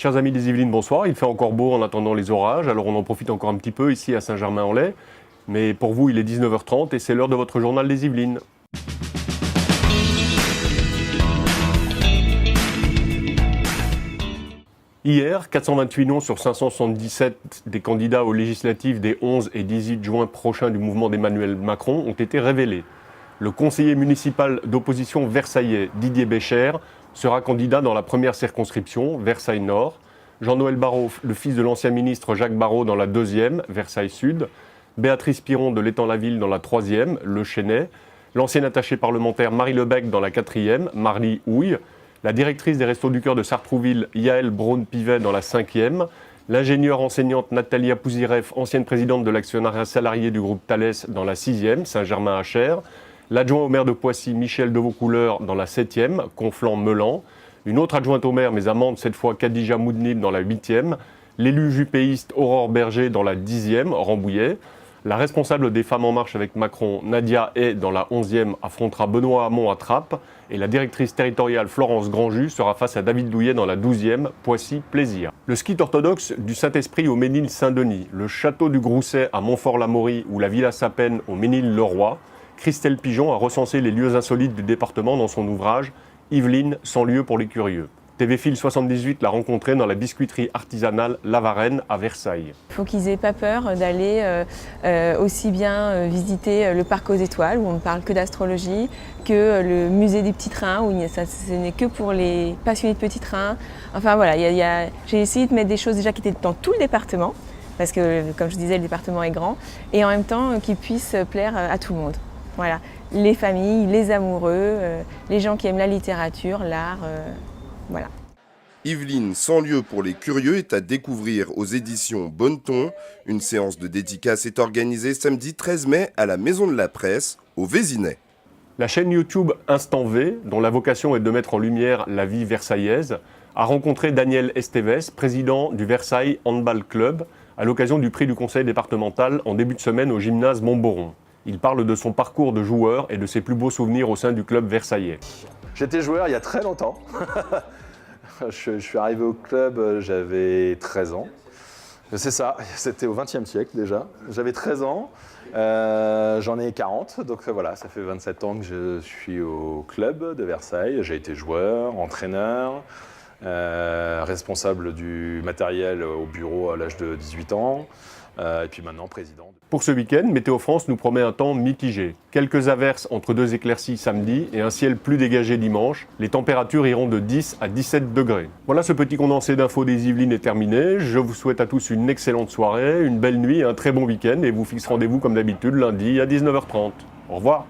Chers amis des Yvelines, bonsoir. Il fait encore beau en attendant les orages, alors on en profite encore un petit peu ici à Saint-Germain-en-Laye. Mais pour vous, il est 19h30 et c'est l'heure de votre journal des Yvelines. Hier, 428 noms sur 577 des candidats aux législatives des 11 et 18 juin prochains du mouvement d'Emmanuel Macron ont été révélés. Le conseiller municipal d'opposition versaillais, Didier Bécher, sera candidat dans la première circonscription, Versailles-Nord. Jean-Noël Barrot, le fils de l'ancien ministre Jacques Barrot, dans la deuxième, Versailles-Sud. Béatrice Piron de l'Étang-la-Ville dans la troisième, Le Chesnay. L'ancienne attachée parlementaire Marie Lebec dans la quatrième, Marly-Houille. La directrice des Restos du Cœur de Sartrouville, Yaël Braun-Pivet, dans la cinquième. L'ingénieure enseignante Nathalie Pouzireff, ancienne présidente de l'actionnariat salarié du groupe Thales, dans la sixième, Saint-Germain-Achères. L'adjoint au maire de Poissy, Michel Devaucouleur, dans la 7e, Conflans-Melan. Une autre adjointe au maire, mais amende cette fois, Khadija Moudnib, dans la 8e. L'élu jupéiste Aurore Berger, dans la 10e, Rambouillet. La responsable des Femmes en Marche avec Macron, Nadia Hay, dans la 11e, affrontera Benoît Hamon à Trappes. Et la directrice territoriale Florence Grandjus sera face à David Douillet dans la 12e, Poissy-Plaisir. Le ski orthodoxe du Saint-Esprit au Ménil-Saint-Denis, le château du Grousset à Montfort-l'Amaury ou la Villa Sapenne au Ménil-le-Roi. Christelle Pigeon a recensé les lieux insolites du département dans son ouvrage « Yvelines, sans lieu pour les curieux ». TV Fil 78 l'a rencontré dans la biscuiterie artisanale La Varenne à Versailles. Il faut qu'ils n'aient pas peur d'aller aussi bien visiter le parc aux étoiles, où on ne parle que d'astrologie, que le musée des petits trains, où ce n'est que pour les passionnés de petits trains. Enfin voilà, j'ai essayé de mettre des choses déjà qui étaient dans tout le département, parce que comme je disais, le département est grand, et en même temps qui puissent plaire à tout le monde. Voilà, les familles, les amoureux, les gens qui aiment la littérature, l'art, voilà. Yvelines, sans lieu pour les curieux, est à découvrir aux éditions Bonneton. Une séance de dédicace est organisée samedi 13 mai à la Maison de la Presse, au Vésinet. La chaîne YouTube Instant V, dont la vocation est de mettre en lumière la vie versaillaise, a rencontré Daniel Esteves, président du Versailles Handball Club, à l'occasion du prix du conseil départemental en début de semaine au gymnase Montboron. Il parle de son parcours de joueur et de ses plus beaux souvenirs au sein du club versaillais. J'étais joueur il y a très longtemps. Je suis arrivé au club, j'avais 13 ans. C'est ça, c'était au XXe siècle déjà. J'avais 13 ans, j'en ai 40, donc voilà, ça fait 27 ans que je suis au club de Versailles. J'ai été joueur, entraîneur, responsable du matériel au bureau à l'âge de 18 ans, et puis maintenant président. Pour ce week-end, Météo France nous promet un temps mitigé. Quelques averses entre deux éclaircies samedi et un ciel plus dégagé dimanche. Les températures iront de 10 à 17 degrés. Voilà, ce petit condensé d'infos des Yvelines est terminé. Je vous souhaite à tous une excellente soirée, une belle nuit et un très bon week-end. Et vous fixe rendez-vous comme d'habitude lundi à 19h30. Au revoir.